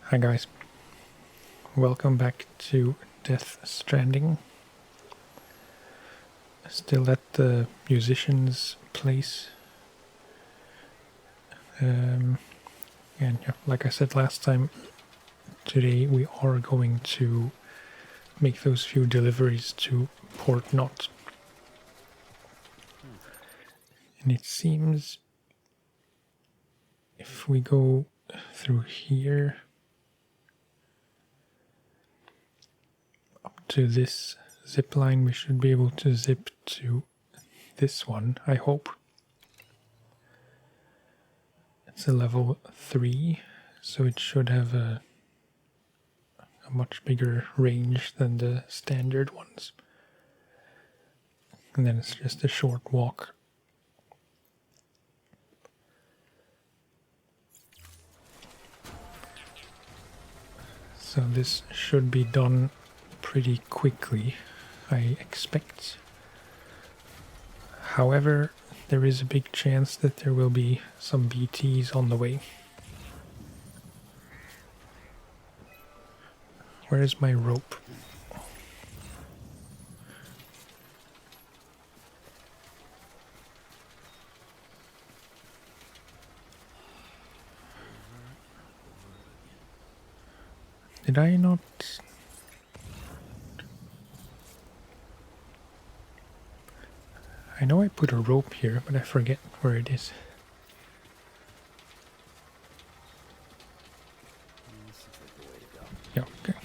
Hi guys, welcome back to Death Stranding. Still at the musician's place. And yeah, like I said last time, today we are going to make those few deliveries to Port Knot. And it seems if we go through here up to this zipline, we should be able to zip to this one, I hope. It's a level 3, so it should have a much bigger range than the standard ones. And then it's just a short walk. So this should be done pretty quickly, I expect. However, there is a big chance that there will be some BTs on the way. Where is my rope? Did I not? I know I put a rope here, but I forget where it is. Yeah, okay.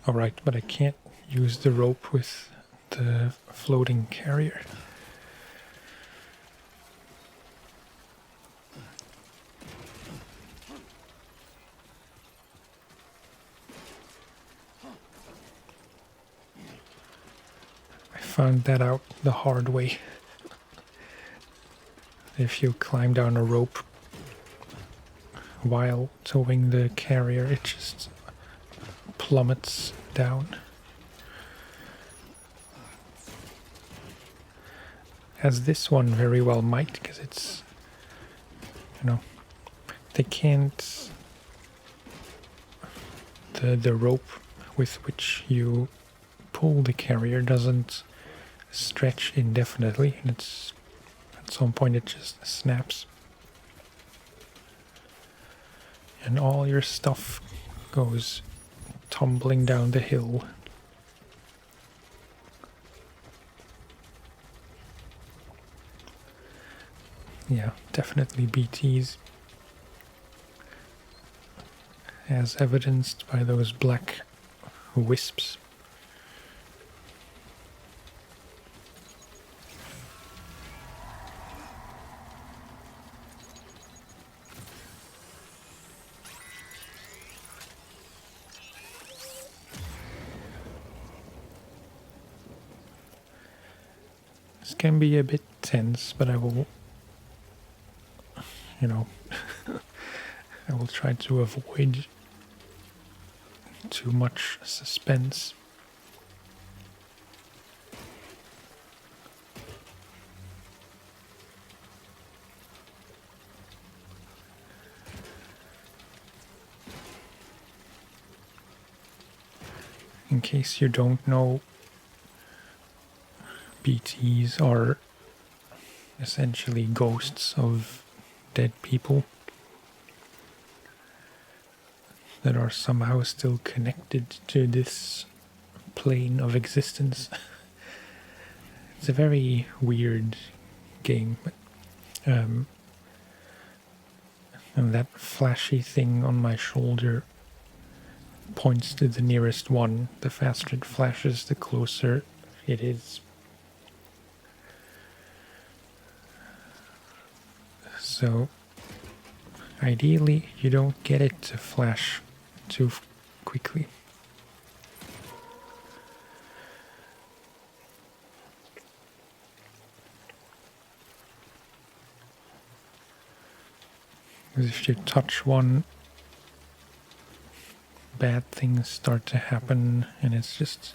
Alright, but I can't use the rope with the floating carrier. I found that out the hard way. If you climb down a rope while towing the carrier, it just plummets down. As this one very well might, because it's, you know, they can't, the rope with which you pull the carrier doesn't stretch indefinitely, and it's at some point it just snaps. And all your stuff goes tumbling down the hill. Yeah, definitely BTs. As evidenced by those black wisps. This can be a bit tense, but I will, you know, I will try to avoid too much suspense. In case you don't know, BTs are essentially ghosts of dead people that are somehow still connected to this plane of existence. It's a very weird game. And that flashy thing on my shoulder points to the nearest one. The faster it flashes, the closer it is. So ideally you don't get it to flash too quickly. Because if you touch one, bad things start to happen, and it's just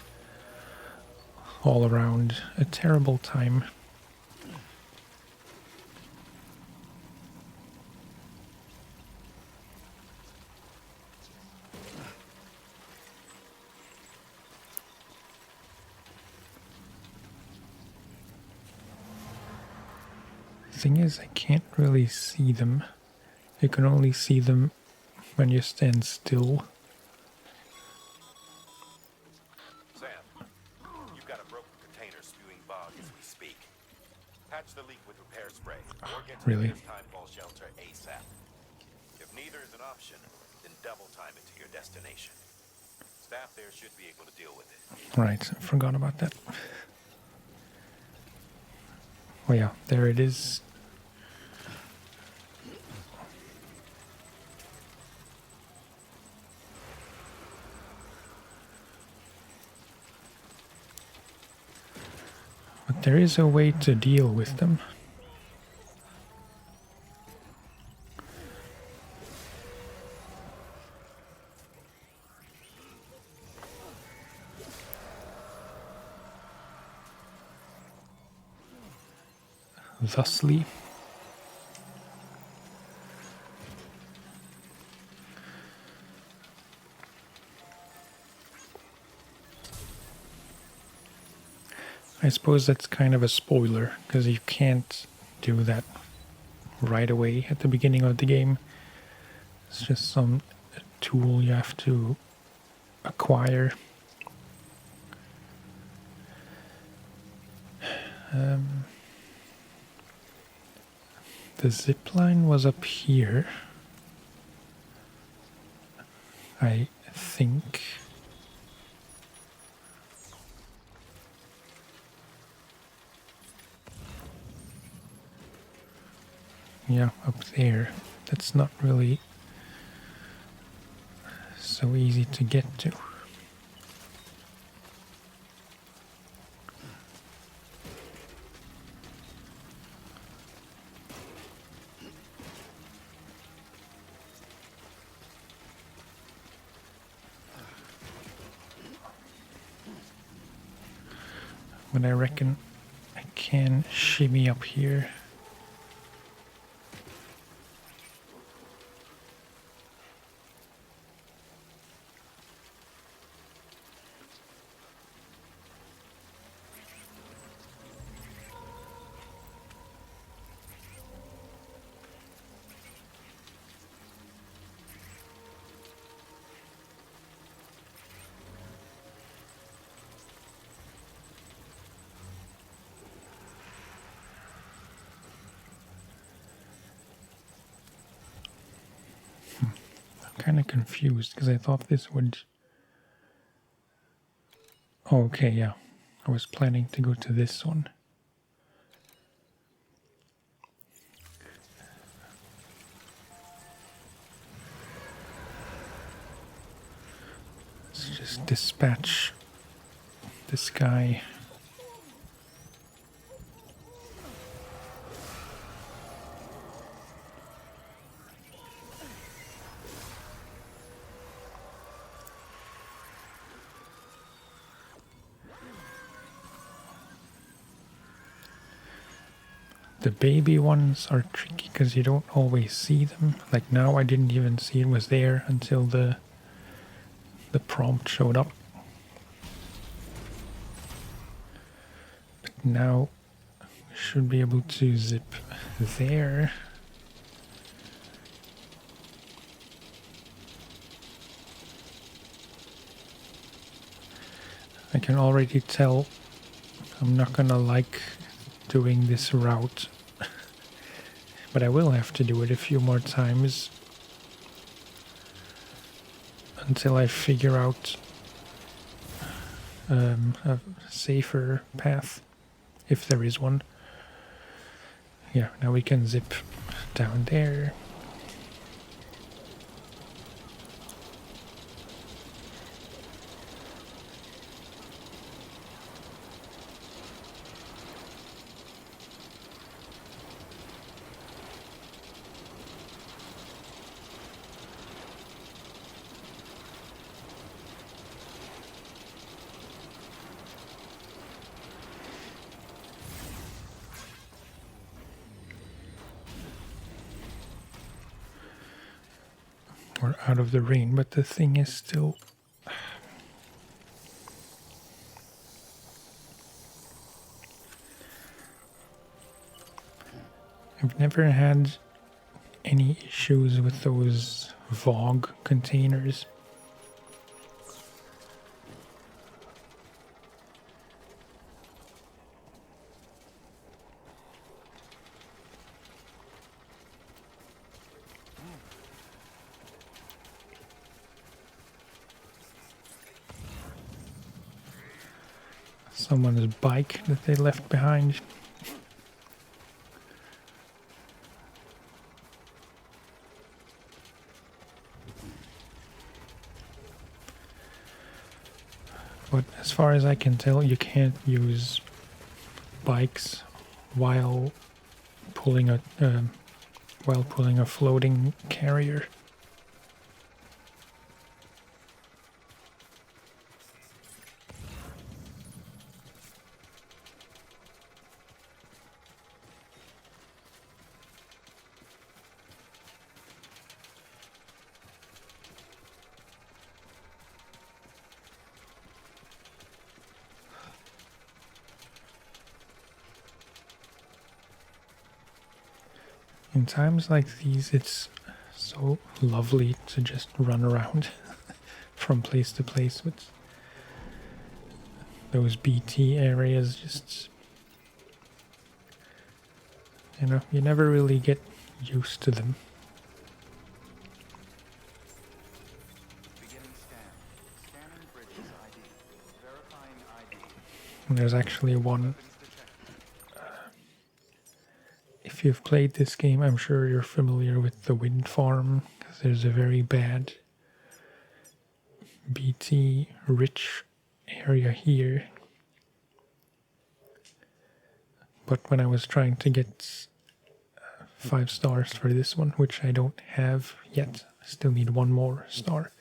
all around a terrible time. Thing is, I can't really see them. You can only see them when you stand still. Sam, you've got a broken container spewing bog as we speak. Patch the leak with repair spray, or get to the Really? nearest timefall shelter ASAP. If neither is an option, then double time it to your destination. Staff there should be able to deal with it. Right, I forgot about that. Oh yeah, there it is. But there is a way to deal with them. Thusly. I suppose that's kind of a spoiler, because you can't do that right away at the beginning of the game. It's just some tool you have to acquire. The zipline was up here, I think. Yeah, up there. That's not really so easy to get to. But I reckon I can shimmy up here. Kind of confused because I thought this would. Oh, okay, yeah. I was planning to go to this one. Let's just dispatch this guy. The baby ones are tricky because you don't always see them. Like now I didn't even see it was there until the prompt showed up. But now we should be able to zip there. I can already tell I'm not gonna like doing this route, but I will have to do it a few more times until I figure out a safer path, if there is one. Yeah, now we can zip down there. We're out of the rain, but the thing is still. I've never had any issues with those VOG containers. Someone's bike that they left behind. But as far as I can tell, you can't use bikes while pulling a floating carrier. In times like these, it's so lovely to just run around from place to place with those BT areas. Just, you know, you never really get used to them. Beginning scan. Scanning bridges ID. Verifying ID. And there's actually one. If you've played this game, I'm sure you're familiar with the wind farm, because there's a very bad BT rich area here. But when I was trying to get 5 stars for this one, which I don't have yet, I still need 1 more star.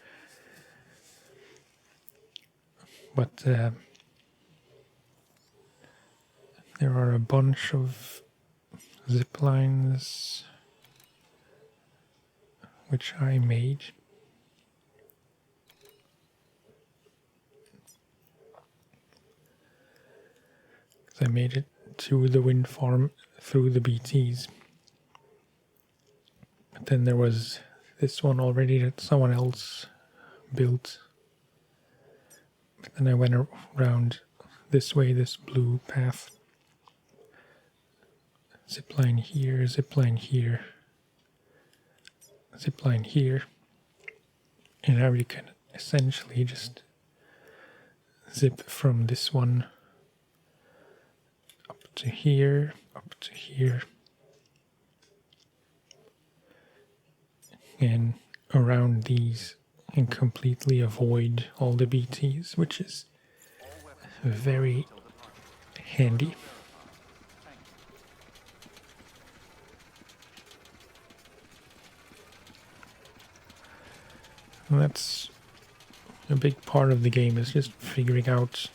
But there are a bunch of zip lines which I made. I made it to the wind farm through the BTs. But then there was this one already that someone else built. But then I went around this way, this blue path. Zipline here, zipline here, zipline here. And now you can essentially just zip from this one up to here, and around these, and completely avoid all the BTs, which is very handy. And that's a big part of the game, is just figuring out,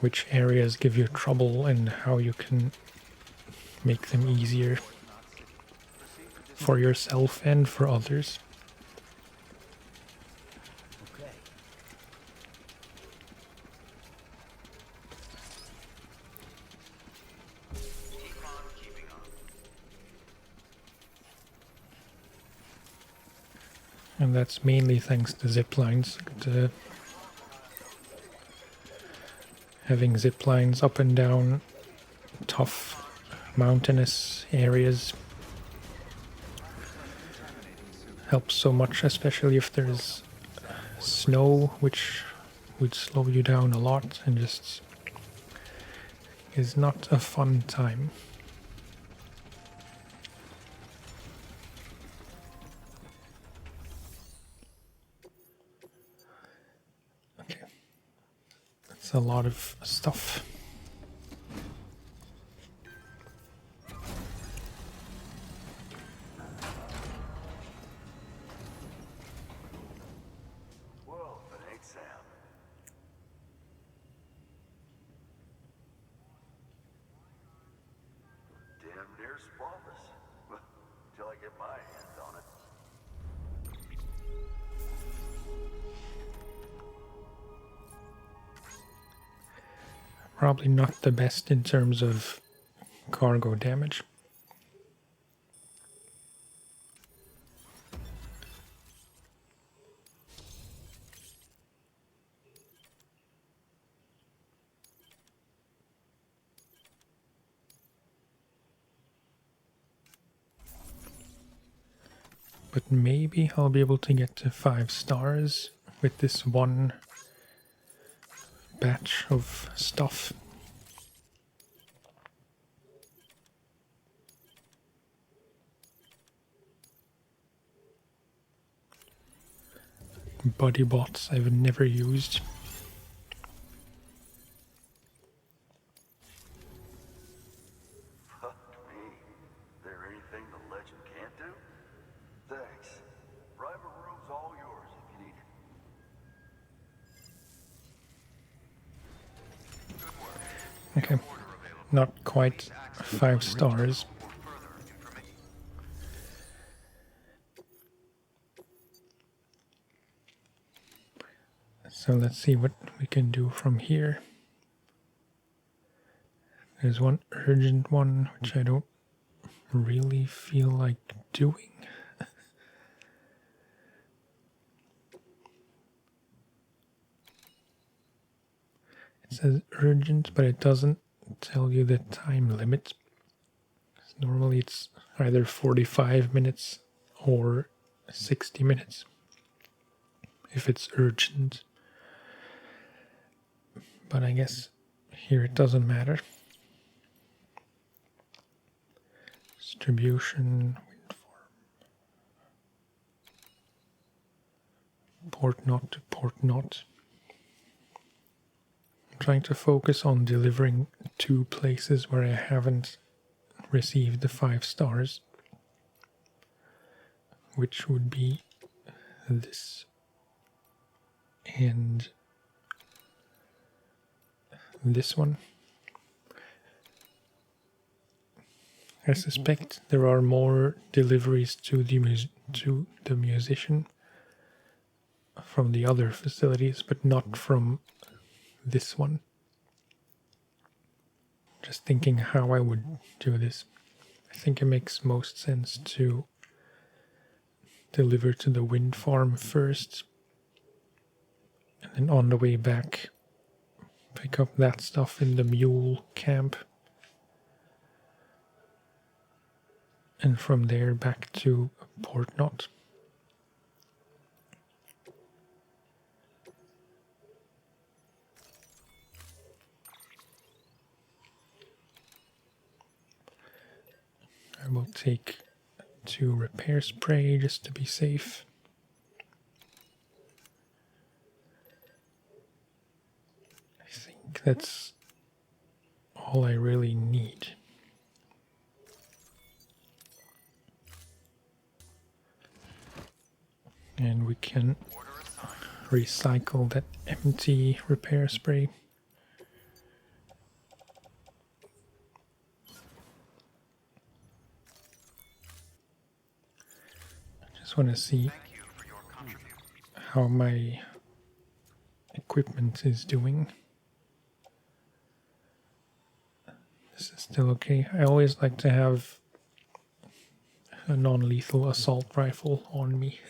which areas give you trouble and how you can make them easier for yourself and for others. Okay. Keep on keeping on. And that's mainly thanks to zip lines. Having zip lines up and down tough mountainous areas helps so much, especially if there's snow, which would slow you down a lot and just is not a fun time. Okay, that's a lot of stuff. Well, it ain't Sam. Damn near spotless. Till I get my hands on it. Probably not the best in terms of cargo damage. But maybe I'll be able to get to 5 stars with this one batch of stuff. Body bots I've never used. Fuck me. There anything the legend can't do? Thanks. Private room's all yours if you need it. Good work. Okay, not quite 5 stars. For further information. So let's see what we can do from here. There's one urgent one, which I don't really feel like doing. It says urgent, but it doesn't tell you the time limit. Normally it's either 45 minutes or 60 minutes if it's urgent. But I guess here it doesn't matter. Distribution, wind farm. Port not to port not. I'm trying to focus on delivering 2 places where I haven't received the 5 stars, which would be this and this one. I suspect there are more deliveries to the musician from the other facilities, but not from this one. Just thinking how I would do this. I think it makes most sense to deliver to the wind farm first, and then on the way back pick up that stuff in the mule camp, and from there back to Port Knot. I will take 2 repair spray just to be safe. I think that's all I really need. And we can recycle that empty repair spray. I just want to see how my equipment is doing. This is still okay. I always like to have a non-lethal assault rifle on me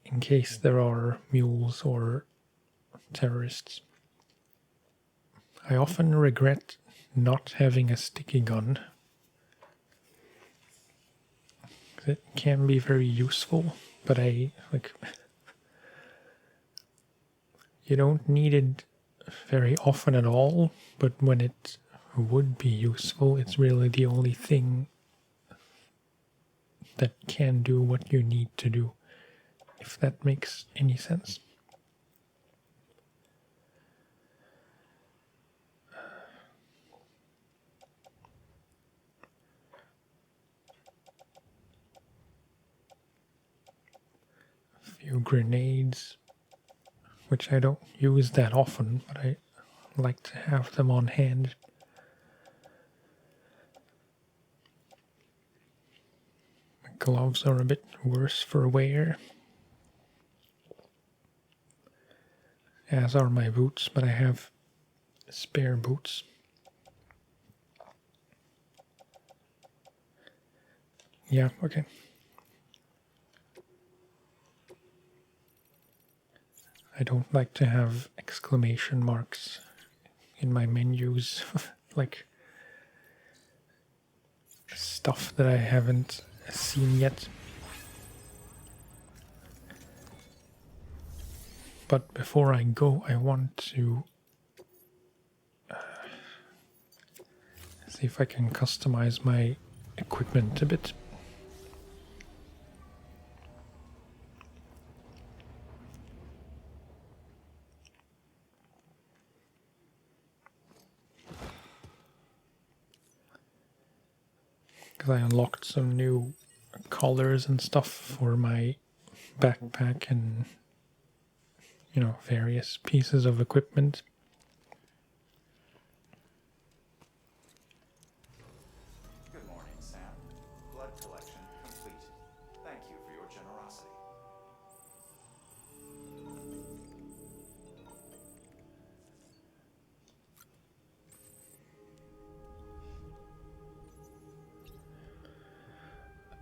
in case there are mules or terrorists. I often regret not having a sticky gun. It can be very useful, but you don't need it very often at all, but when it would be useful, it's really the only thing that can do what you need to do, if that makes any sense. A few grenades, which I don't use that often, but I like to have them on hand. My gloves are a bit worse for wear, as are my boots, but I have spare boots. Yeah, okay. I don't like to have exclamation marks in my menus, like stuff that I haven't seen yet. But before I go, I want to see if I can customize my equipment a bit. Because I unlocked some new colors and stuff for my backpack and, you know, various pieces of equipment. Good morning, Sam. Blood collection complete. Thank you for your generosity.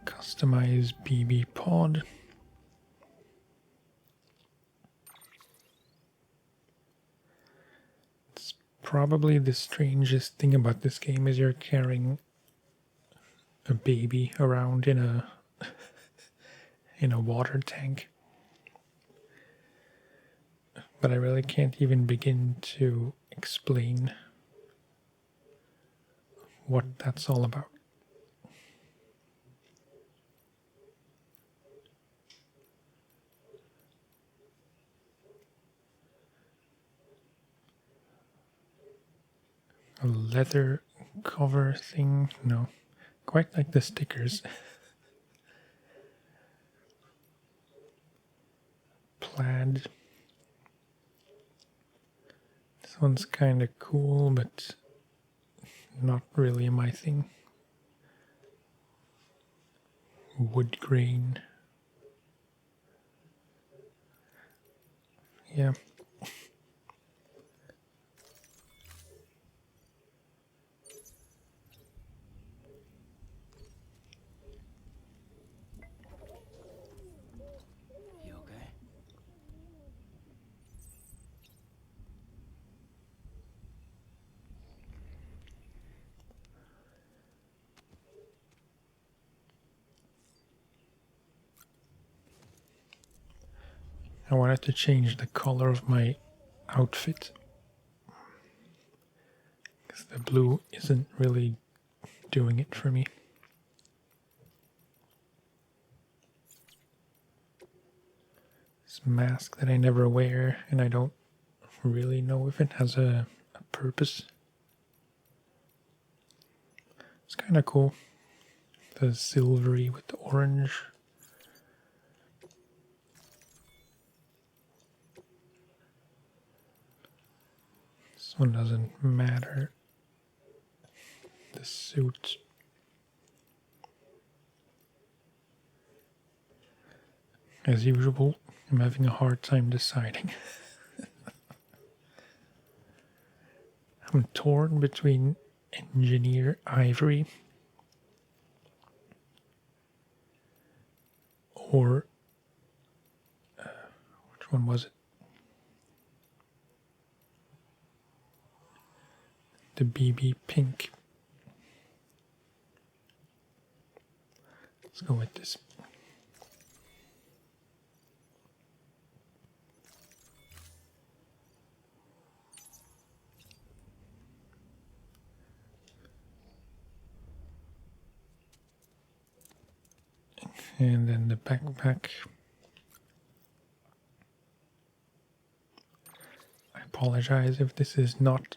Customize BB pod. It's probably the strangest thing about this game is you're carrying a baby around in a water tank. But I really can't even begin to explain what that's all about. A leather cover thing? No. Quite like the stickers. Plaid. This one's kind of cool, but not really my thing. Wood grain. Yeah. You okay? I wanted to change the color of my outfit. Because the blue isn't really doing it for me. This mask that I never wear, and I don't really know if it has a purpose. It's kind of cool. The silvery with the orange. This one doesn't matter. The suit. As usual, I'm having a hard time deciding. I'm torn between engineer ivory or which one was it? The BB pink. Let's go with this. And then the backpack. I apologize if this is not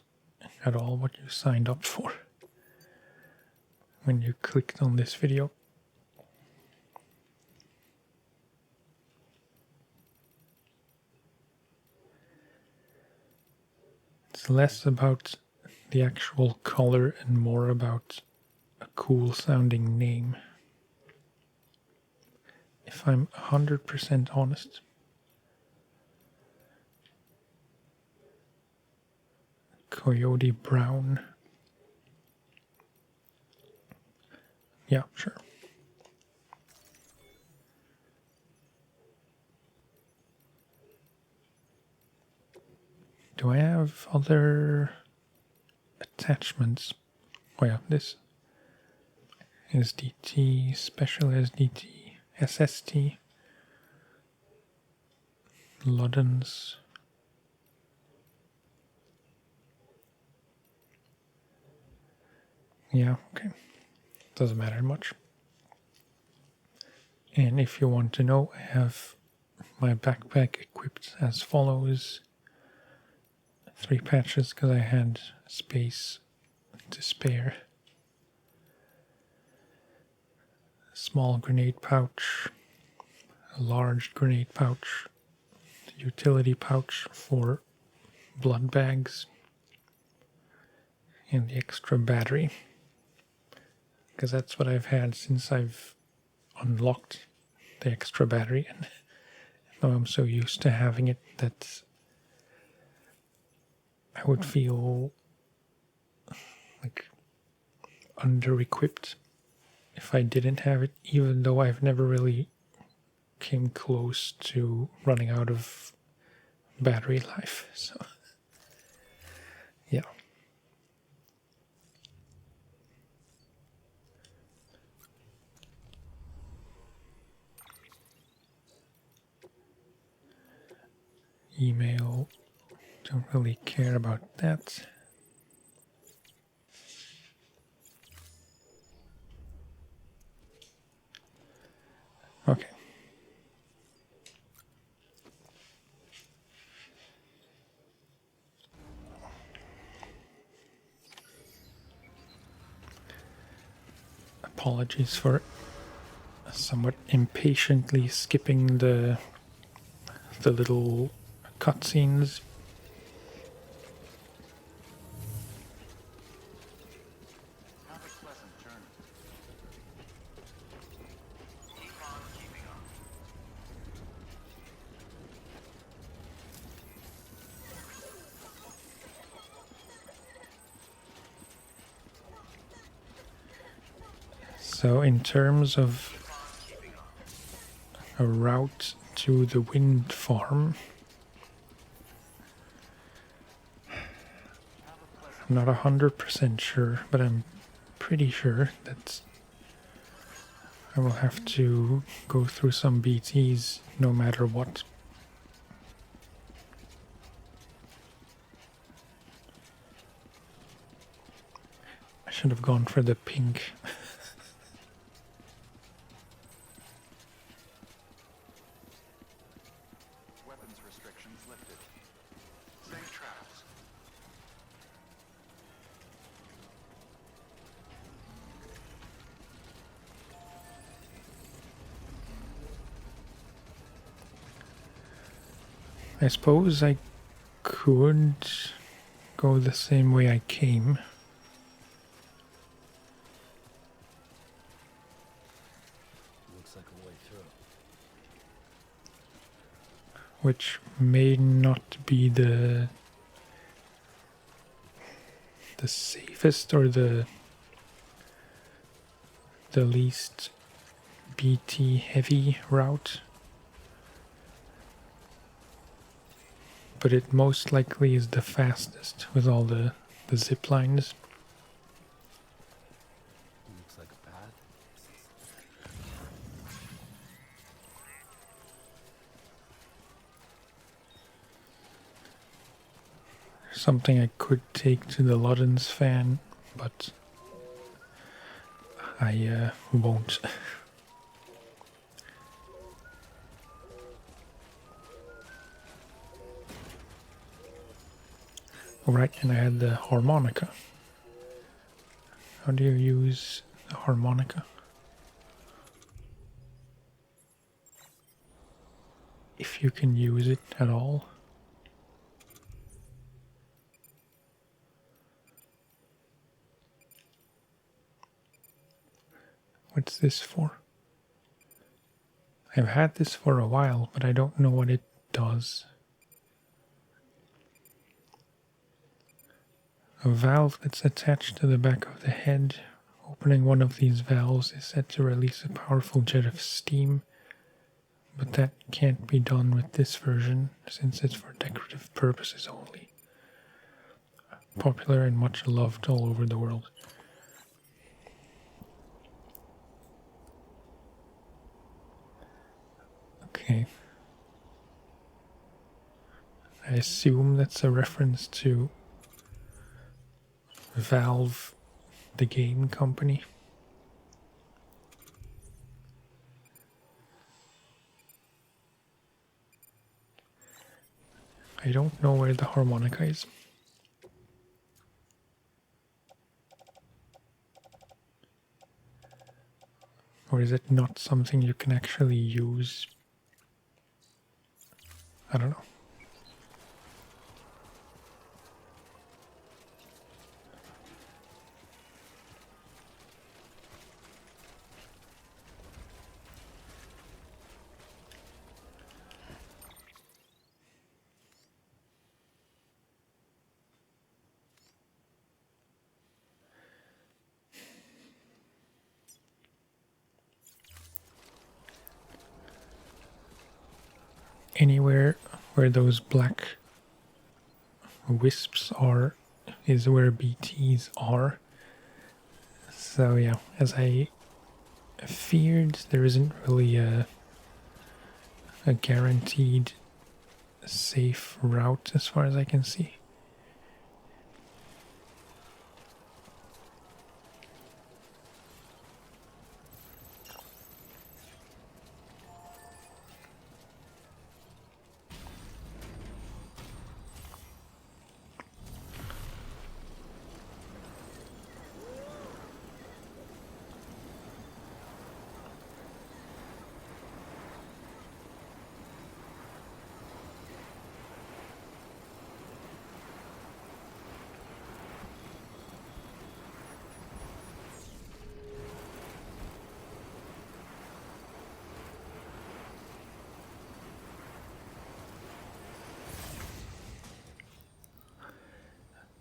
at all what you signed up for when you clicked on this video. It's less about the actual color and more about a cool sounding name. If I'm 100% honest. Coyote Brown. Yeah, sure. Do I have other attachments? Oh yeah, this SDT, special SDT, SST, Loddens. Yeah, okay. Doesn't matter much. And if you want to know, I have my backpack equipped as follows. 3 patches because I had space to spare. A small grenade pouch, a large grenade pouch, the utility pouch for blood bags, and the extra battery. Because that's what I've had since I've unlocked the extra battery. And though I'm so used to having it that I would feel like under-equipped if I didn't have it, even though I've never really came close to running out of battery life. So yeah. Email, don't really care about that. Okay. Apologies for somewhat impatiently skipping the little cutscenes. Have a pleasant journey. Keep on keeping on. So in terms of a route to the wind farm, I'm not 100% sure, but I'm pretty sure that I will have to go through some BTs no matter what. I should have gone for the pink. Weapons restrictions lifted. Safe travels. I suppose I could go the same way I came. Looks like a way through. Which may not be the safest or the least BT heavy route, but it most likely is the fastest with all the zip lines. Looks like a path. Something I could take to the Loddens fan, but I won't. Alright, and I had the harmonica. How do you use the harmonica? If you can use it at all. What's this for? I've had this for a while, but I don't know what it does. A valve that's attached to the back of the head. Opening one of these valves is said to release a powerful jet of steam, but that can't be done with this version since it's for decorative purposes only. popular and much loved all over the world. Okay. I assume that's a reference to Valve, the game company. I don't know where the harmonica is. Or is it not something you can actually use? I don't know. Anywhere where those black wisps are is where BTs are. So yeah, as I feared, there isn't really a guaranteed safe route as far as I can see.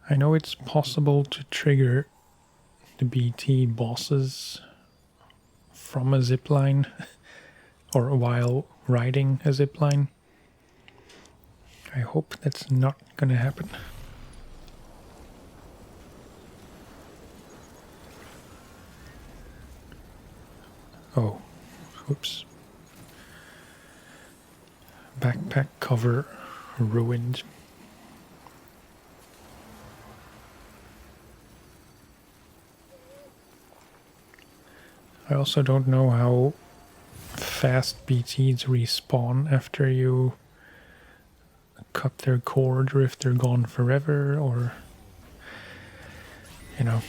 I know it's possible to trigger the BT bosses from a zipline or while riding a zipline. I hope that's not gonna happen. Oh, oops. Backpack cover ruined. I also don't know how fast BTs respawn after you cut their cord, or if they're gone forever, or you know.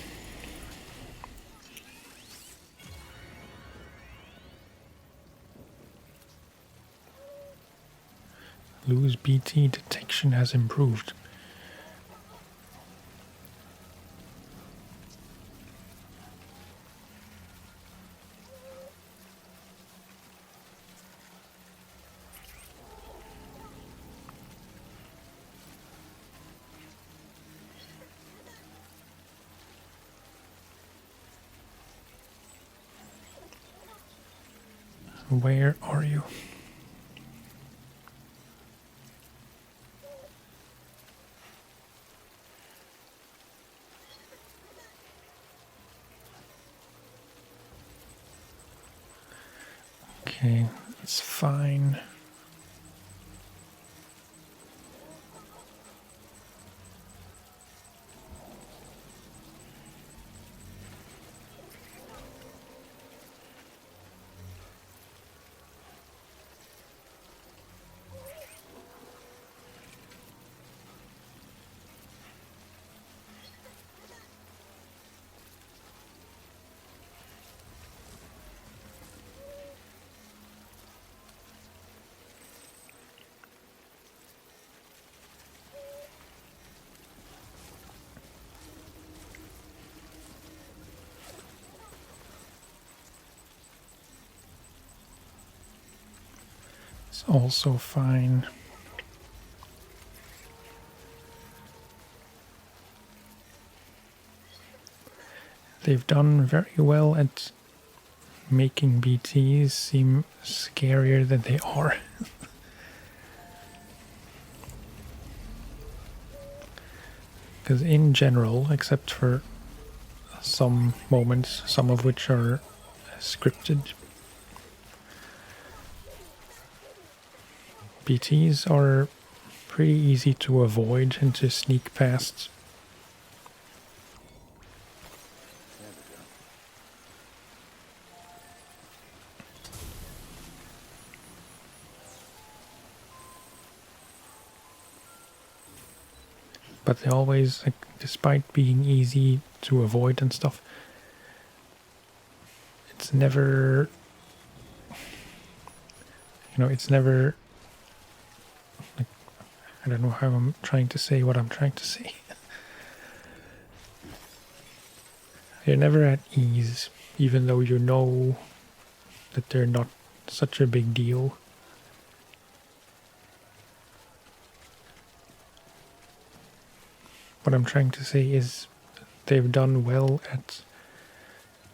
Loose BT detection has improved. Where are you? Okay, it's fine. It's also fine. They've done very well at making BTs seem scarier than they are. Because in general, except for some moments, some of which are scripted, BTs are pretty easy to avoid and to sneak past. There we go. But they always, like, despite being easy to avoid and stuff, it's never, it's never, like, I don't know how I'm trying to say what I'm trying to say. You're never at ease, even though you know that they're not such a big deal. What I'm trying to say is they've done well at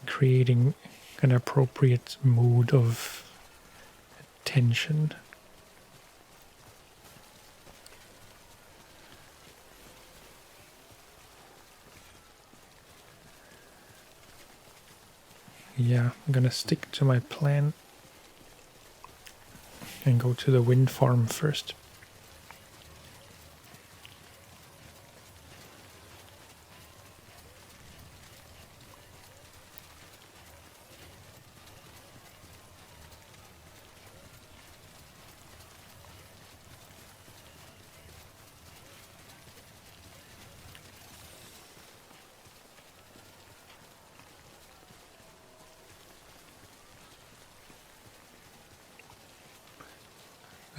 creating an appropriate mood of tension. Yeah, I'm gonna stick to my plan and go to the wind farm first.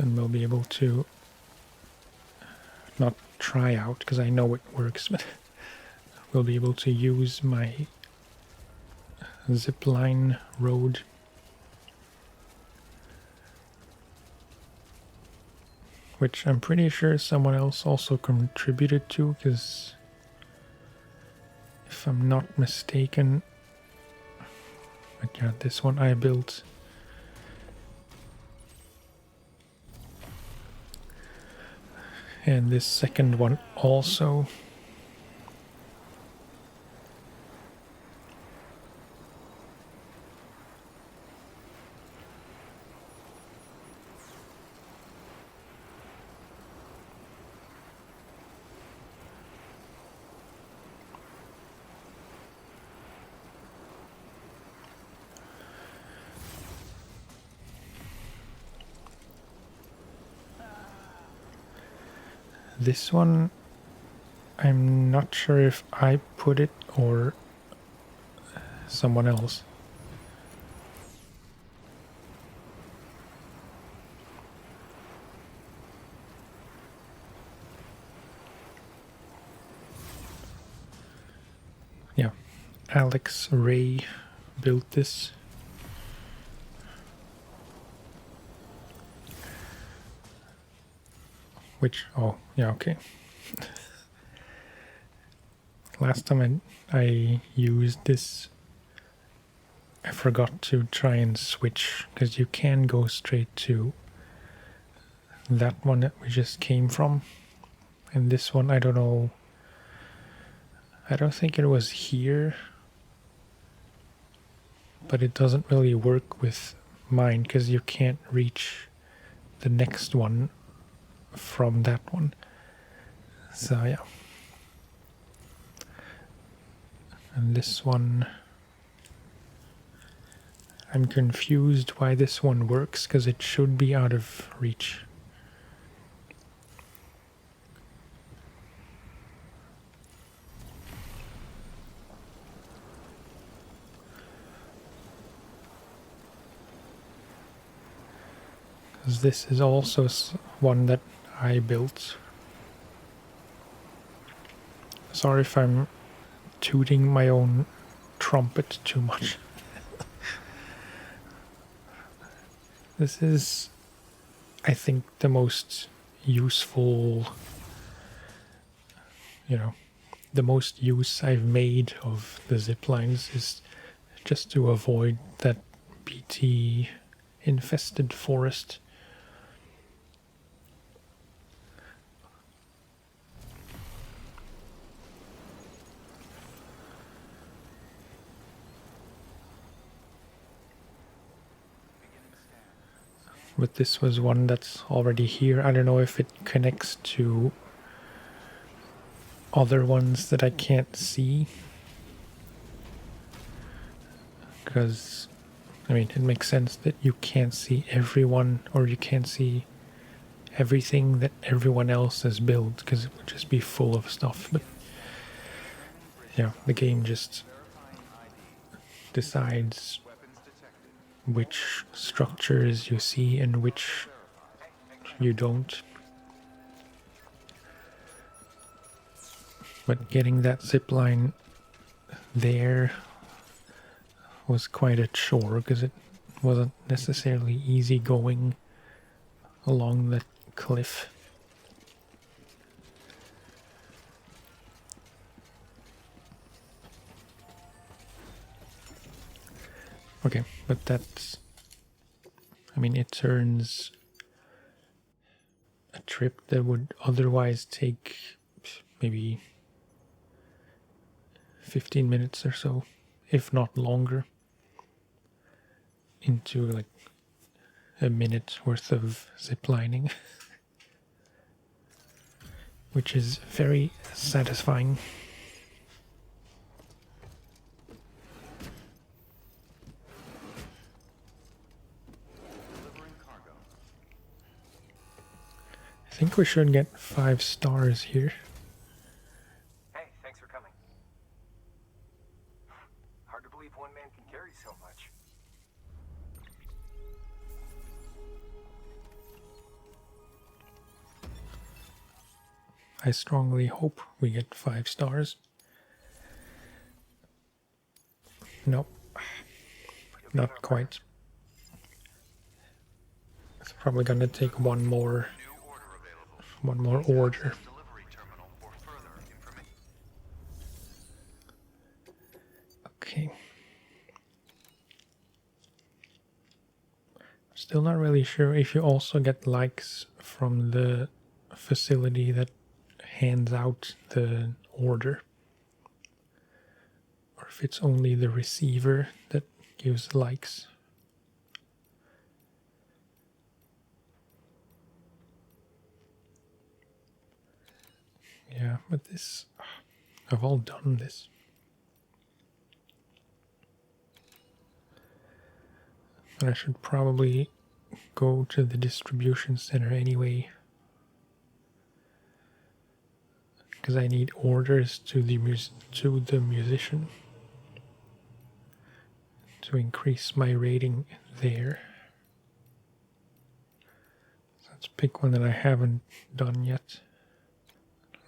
And we'll be able to not try out, because I know it works, but we'll be able to use my zipline road. Which I'm pretty sure someone else also contributed to, because if I'm not mistaken, like, yeah, this one I built. And this second one also. This one, I'm not sure if I put it or someone else. Yeah, Alex Ray built this. Which, oh, yeah, okay. Last time I used this, I forgot to try and switch, because you can go straight to that one that we just came from. And this one, I don't know, I don't think it was here, but it doesn't really work with mine, because you can't reach the next one from that one. So yeah. And this one, I'm confused why this one works, because it should be out of reach. Because this is also one that I built. Sorry if I'm tooting my own trumpet too much. This is, I think, the most useful, the most use I've made of the ziplines is just to avoid that BT infested forest. But this was one that's already here. I don't know if it connects to other ones that I can't see. Because, I mean, it makes sense that you can't see everyone, or you can't see everything that everyone else has built, because it would just be full of stuff. But yeah, the game just decides which structures you see and which you don't. But getting that zipline there was quite a chore, because it wasn't necessarily easy going along that cliff. Okay, but that's, I mean, it turns a trip that would otherwise take maybe 15 minutes or so, if not longer, into like a minute worth of ziplining, which is very satisfying. Delivering cargo. I think we should get 5 stars here. Hey, thanks for coming. Hard to believe one man can carry so much. I strongly hope we get 5 stars. No, not quite. It's probably gonna take one more order. Okay. Still not really sure if you also get likes from the facility that hands out the order, or if it's only the receiver that gives likes. Yeah, but this, I've all done this. But I should probably go to the distribution center anyway, because I need orders to the musician to increase my rating there. So let's pick one that I haven't done yet,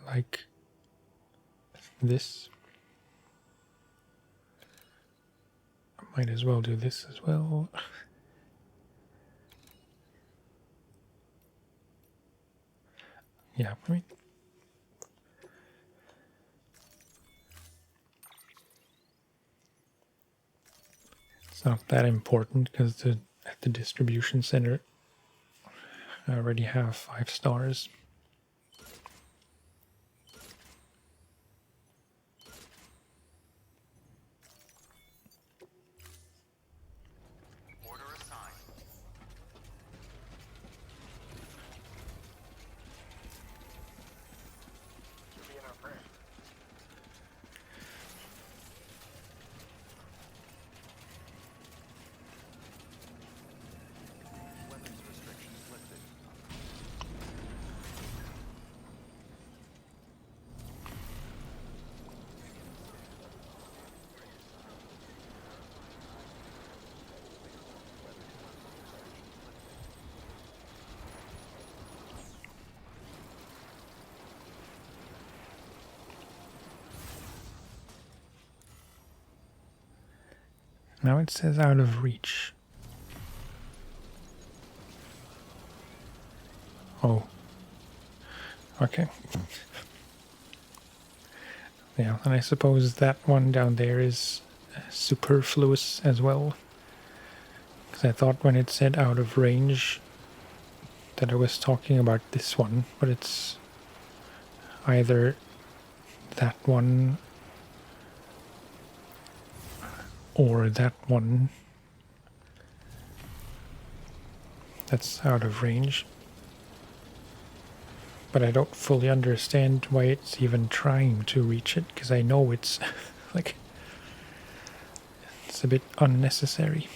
like this. I might as well do this as well. Yeah, I mean, it's not that important, because at the distribution center I already have 5 stars. Order assigned. You'll be in our prayer. Weapons restrictions lifted. Now it says out of reach. Oh. Okay. Yeah, and I suppose that one down there is superfluous as well. Because I thought when it said out of range that I was talking about this one, but it's either that one or that one. that's out of range. But I don't fully understand why it's even trying to reach it, because I know it's like it's a bit unnecessary.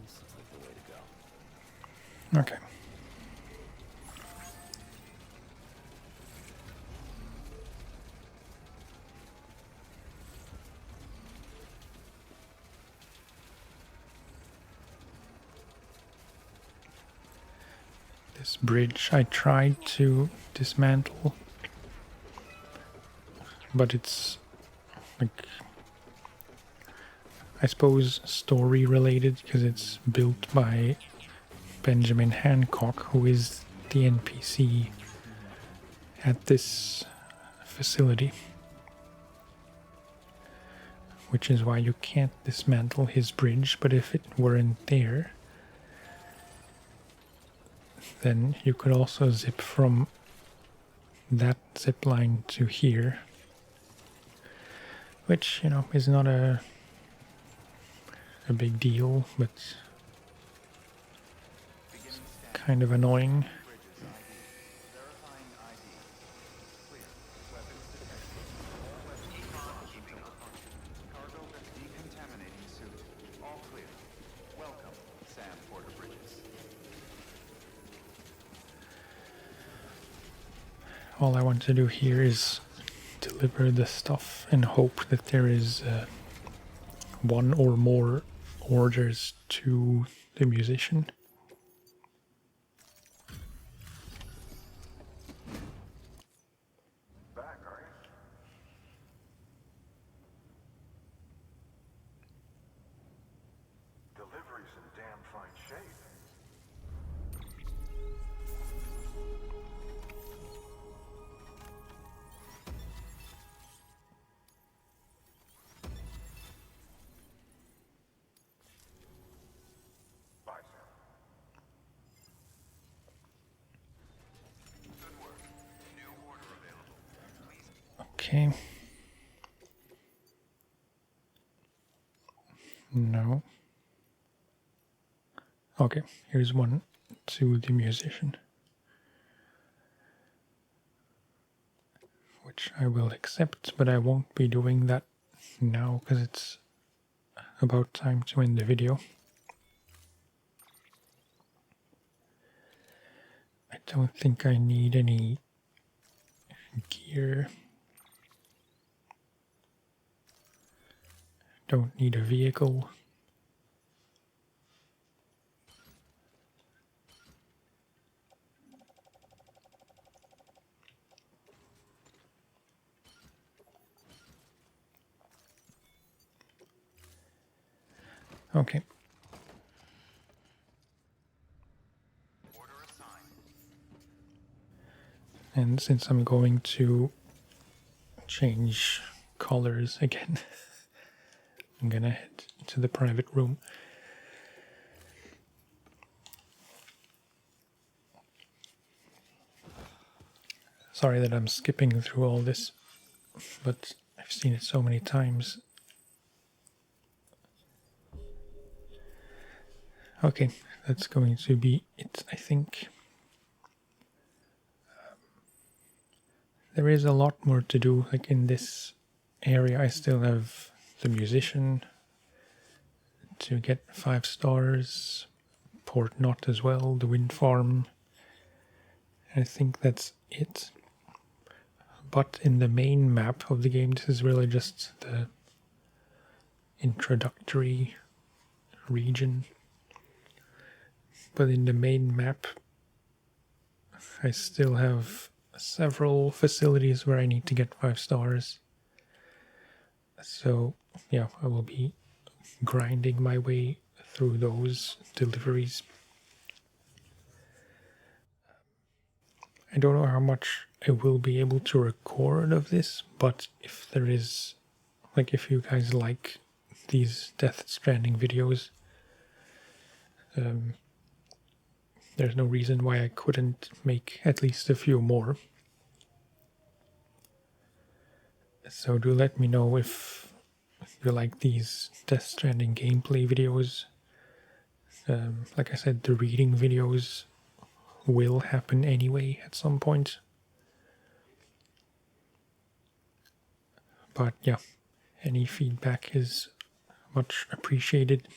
This looks like the way to go. Okay. This bridge I tried to dismantle, but it's like, I suppose, story related, because it's built by Benjamin Hancock, who is the NPC at this facility, which is why you can't dismantle his bridge. But if it weren't there, then you could also zip from that zip line to here, which, you know, is not a big deal, but kind of annoying. Verifying ID. Clear. Weapons detected. All weapons keeping up. Cargo and decontaminating suit. All clear. Welcome, Sam Porter Bridges. All I want to do here is deliver the stuff and hope that there is one or more orders to the musician. Back, are you? Delivery's in damn fine shape. Bye, Sam. Good work. New order available. Please. Okay. No. Okay, here's one to the musician, which I will accept, but I won't be doing that now because it's about time to end the video. I don't think I need any gear. Don't need a vehicle. Okay. Order assigned. And since I'm going to change colors again, I'm gonna head to the private room. Sorry that I'm skipping through all this, but I've seen it so many times. Okay, that's going to be it, I think. There is a lot more to do, like in this area I still have the musician to get 5 stars, Port Knot as well, the wind farm. I think that's it. But in the main map of the game, this is really just the introductory region. But in the main map, I still have several facilities where I need to get 5 stars. So, yeah, I will be grinding my way through those deliveries. I don't know how much I will be able to record of this, but if there is, like, if you guys like these Death Stranding videos, there's no reason why I couldn't make at least a few more. So do let me know if you like these Death Stranding gameplay videos. Like I said, the reading videos will happen anyway at some point. But yeah, any feedback is much appreciated.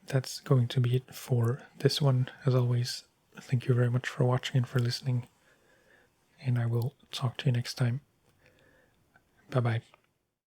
That's going to be it for this one. As always, thank you very much for watching and for listening. And I will talk to you next time. Bye bye.